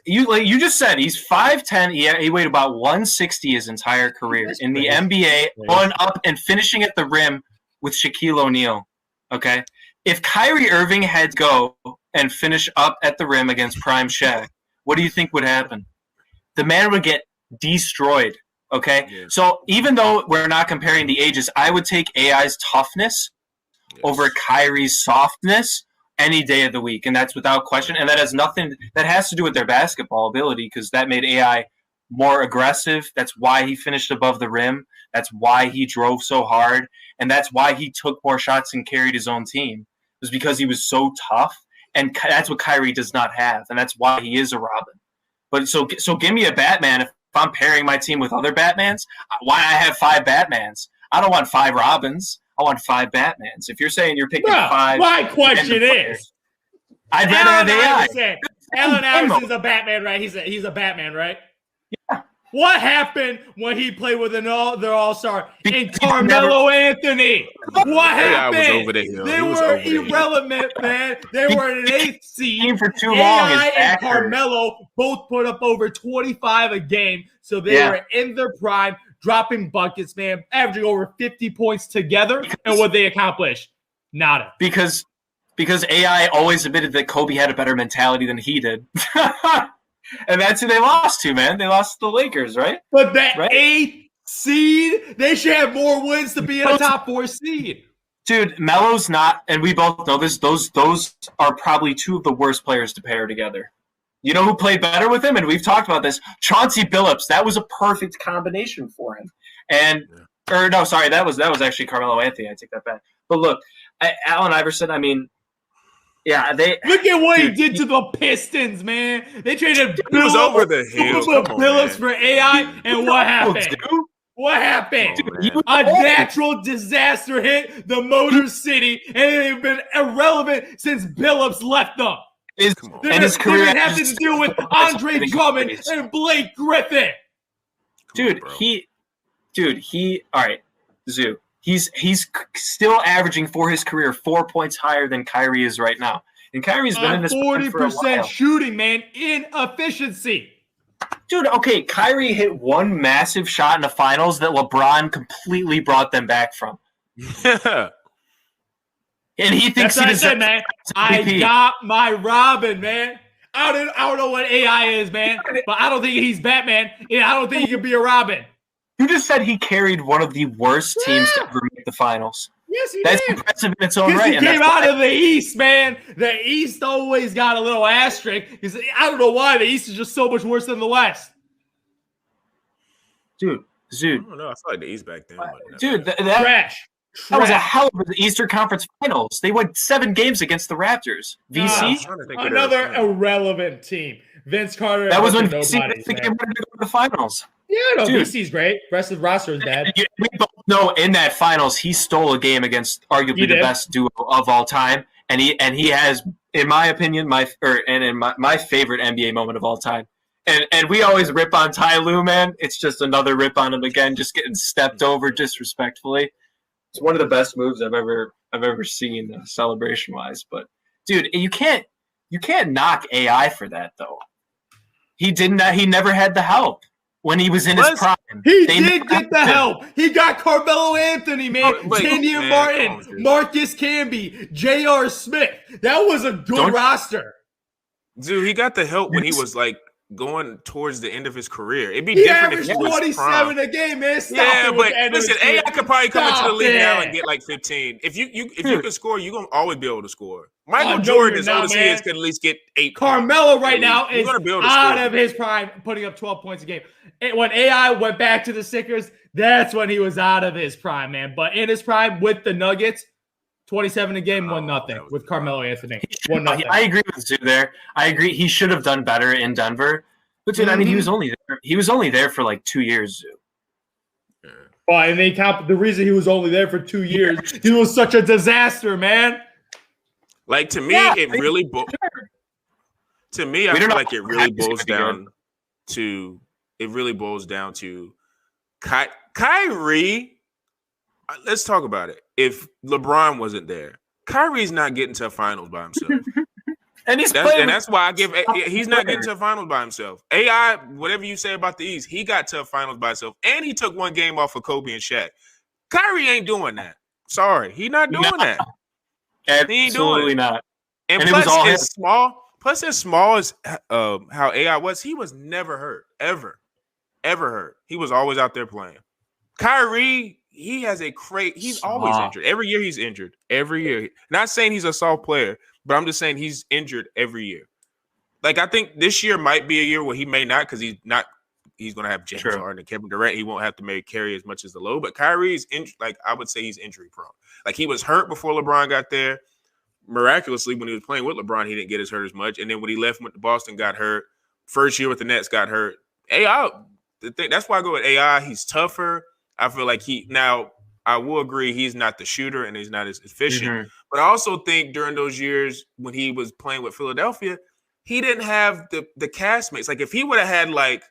You just said he's 5'10". He weighed about 160 his entire career in the NBA, going up and finishing at the rim with Shaquille O'Neal. Okay, if Kyrie Irving had to go and finish up at the rim against Prime Shaq, what do you think would happen? The man would get destroyed. Okay, so even though we're not comparing the ages, I would take AI's toughness over Kyrie's softness any day of the week, and that's without question. And that has to do with their basketball ability, because that made AI more aggressive. That's why he finished above the rim. That's why he drove so hard, and that's why he took more shots and carried his own team. It was because he was so tough, and that's what Kyrie does not have, and that's why he is a Robin. But so give me a Batman. If I'm pairing my team with other Batmans, why I have 5 Batmans? I don't want 5 Robins. I want 5 Batmans. If you're saying you're picking 5, my question is, I'd rather have AI. Allen Iverson's a Batman, right? He's a Batman, right? Yeah. What happened when he played with their all-star in Carmelo Anthony? What happened? AI was over the hill. They were irrelevant, man. They were an 8th seed. For too long. AI and Carmelo both put up over 25 a game, so they were in their prime, dropping buckets, man, averaging over 50 points together. And what they accomplished? Nada. Because AI always admitted that Kobe had a better mentality than he did. And that's who they lost to, man. They lost to the Lakers, right? But that 8th seed, they should have more wins to be in a top 4 seed. Dude, Melo's not, and we both know this, those are probably 2 of the worst players to pair together. You know who played better with him? And we've talked about this. Chauncey Billups. That was a perfect combination for him. And that was actually Carmelo Anthony. I take that back. But look, Allen Iverson, I mean, yeah, look at what he did to the Pistons, man. They traded Billups over the hill. Billups for AI, and what happened? What happened? A natural disaster hit the Motor City, and they've been irrelevant since Billups left them. His career didn't have to deal with Andre Drummond and Blake Griffin. Dude, all right, Zoo. He's still averaging for his career 4 points higher than Kyrie is right now. And Kyrie's been in this 40% shooting, man, inefficiency. Dude, okay, Kyrie hit one massive shot in the finals that LeBron completely brought them back from. Yeah. And he thinks he deserves man. I got my Robin, man. I don't know what AI is, man, but I don't think he's Batman, and I don't think he can be a Robin. You just said he carried one of the worst teams to ever make the finals. Yes, he That's did. impressive in its own right. He came out of the East, man. The East always got a little asterisk because I don't know why the East is just so much worse than the West. Dude. I don't know. I feel like the East back then. Dude, that trash. That was a hell of an Eastern Conference Finals. They won 7 games against the Raptors. VC? Another irrelevant team. Vince Carter. That was when VC wanted to go to the finals. Yeah, no, VC's great. Rest of the roster is bad. We both know in that finals he stole a game against arguably the best duo of all time, and he has, in my opinion, my favorite NBA moment of all time. And we always rip on Ty Lue, man. It's just another rip on him again, just getting stepped over disrespectfully. It's one of the best moves I've ever seen, celebration wise. But dude, you can't knock AI for that though. He never had the help when he was in his prime. He did get the help. He got Carmelo Anthony, man. Kenyon Martin, Marcus Camby, J.R. Smith. That was a good roster. Dude, he got the help when he was like going towards the end of his career. It'd be different if he was 27 a game, man. But listen, AI could probably come into the league now and get like 15. If you can score, you're gonna always be able to score. Michael Jordan, as old as he is, could at least get 8. Carmelo right now is out of his prime, putting up 12 points a game. When AI went back to the Sixers, that's when he was out of his prime, man. But in his prime with the Nuggets, 27 a game, 1-0 with Carmelo Anthony. 1-0. I agree with you there. I agree. He should have done better in Denver. But dude, I mean, he was only there for like 2 years. Well, and the reason he was only there for 2 years, he was such a disaster, man. Like to me, it really to me, I feel like it really boils down to Kyrie let's talk about it. If LeBron wasn't there, Kyrie's not getting to finals by himself. And that's why I give. He's not getting to finals by himself. AI, whatever you say about the East, he got to finals by himself, and he took one game off of Kobe and Shaq. Kyrie ain't doing that. Sorry, he not doing that. He ain't doing it. Not. And plus, as small. Plus, as small as how AI was, he was never hurt, ever hurt. He was always out there playing. Kyrie, he has a crate. He's always injured. Every year he's injured. Every year. Not saying he's a soft player, but I'm just saying he's injured every year. Like, I think this year might be a year where he may not, because he's going to have James Harden and Kevin Durant. He won't have to carry as much as the load. But Kyrie's like, I would say he's injury prone. Like, he was hurt before LeBron got there. Miraculously, when he was playing with LeBron, he didn't get as hurt as much. And then when he left with Boston, got hurt. First year with the Nets, got hurt. AI, that's why I go with AI. He's tougher. I feel like I will agree he's not the shooter and he's not as efficient. Mm-hmm. But I also think during those years when he was playing with Philadelphia, he didn't have the castmates. Like, if he would have had like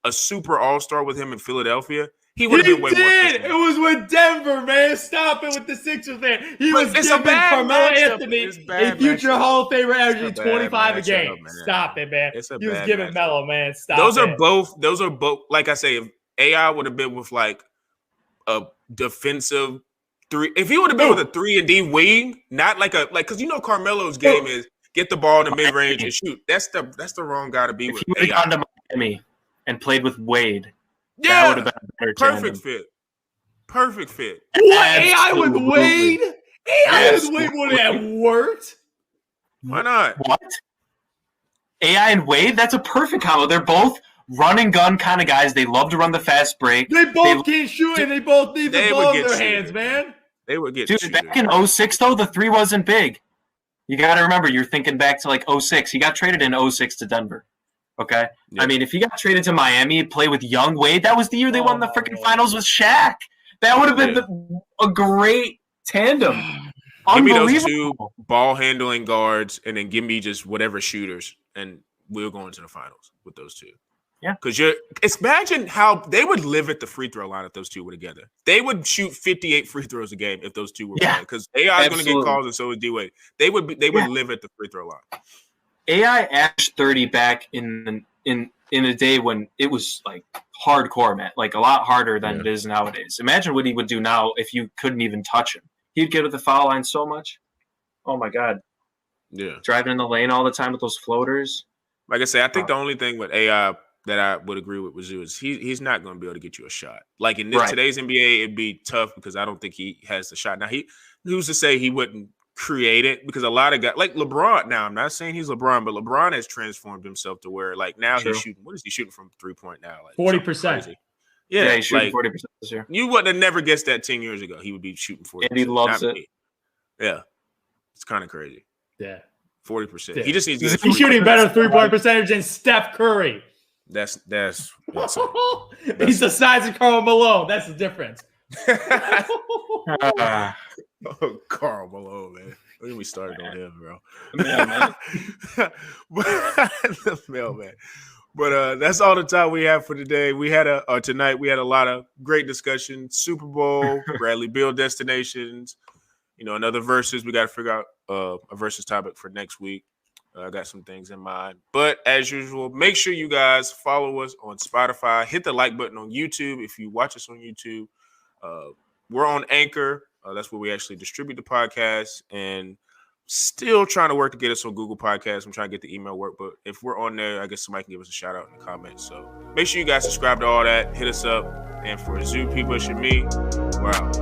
a super all-star with him in Philadelphia, he would have been way more efficient. It was with Denver, man. Stop it with the Sixers, man. He was giving Carmelo Anthony a future Hall of Famer averaging 25 a game. Stop it, man. He was giving Melo, man. Stop it. Those are both, like I say, if AI would have been with like a defensive three, if he would have been with a 3-and-D wing, not because Carmelo's game is get the ball in the mid range and shoot. That's the wrong guy to be with. If he would have gone to Miami and played with Wade, that would have been a better Perfect fit. What? AI with Wade? AI with Wade would have worked. Why not? What? AI and Wade? That's a perfect combo. They're both run and gun kind of guys. They love to run the fast break. They both can't shoot, and they both need the ball in their hands, man. They would get back in 06, though, the three wasn't big. You got to remember, you're thinking back to like 06. He got traded in 06 to Denver. Okay? Yeah. I mean, if he got traded to Miami, play with young Wade, that was the year they won the freaking finals with Shaq. That would have been a great tandem. Give me those two ball-handling guards, and then give me just whatever shooters, and we'll go into the finals with those two. Yeah. Because imagine how they would live at the free throw line if those two were together. They would shoot 58 free throws a game if those two were playing. Because AI is going to get calls, and so is D-Wade. They would live at the free throw line. AI averaged 30 back in a day when it was like hardcore, man. Like a lot harder than it is nowadays. Imagine what he would do now if you couldn't even touch him. He'd get to the foul line so much. Oh my God. Yeah. Driving in the lane all the time with those floaters. Like I said, I think the only thing with AI that I would agree with Wazoo is he's not going to be able to get you a shot. Like in today's NBA, it'd be tough because I don't think he has the shot. Now, who's to say he wouldn't create it? Because a lot of guys, like LeBron, now I'm not saying he's LeBron, but LeBron has transformed himself to where like now he's shooting. What is he shooting from 3-point now? Like 40%. Yeah, he's shooting 40% this year. You would have never guessed that 10 years ago. He would be shooting 40%. And he loves it. Yeah, it's kind of crazy. Yeah, 40%. Yeah. He just needs to. He's shooting better 3-point percentage than Steph Curry. That's He's the size of Karl Malone. That's the difference. Karl Malone, man. Don't get me started on him, bro. The mailman. But that's all the time we have for today. Tonight we had a lot of great discussion. Super Bowl, Bradley Beal destinations. Another versus. We got to figure out a versus topic for next week. I got some things in mind. But as usual, make sure you guys follow us on Spotify. Hit the like button on YouTube if you watch us on YouTube. We're on Anchor. That's where we actually distribute the podcast. And still trying to work to get us on Google Podcasts. I'm trying to get the email work. But if we're on there, I guess somebody can give us a shout out in the comments. So make sure you guys subscribe to all that. Hit us up. And for Zoo, P. Bush, and me, we're out.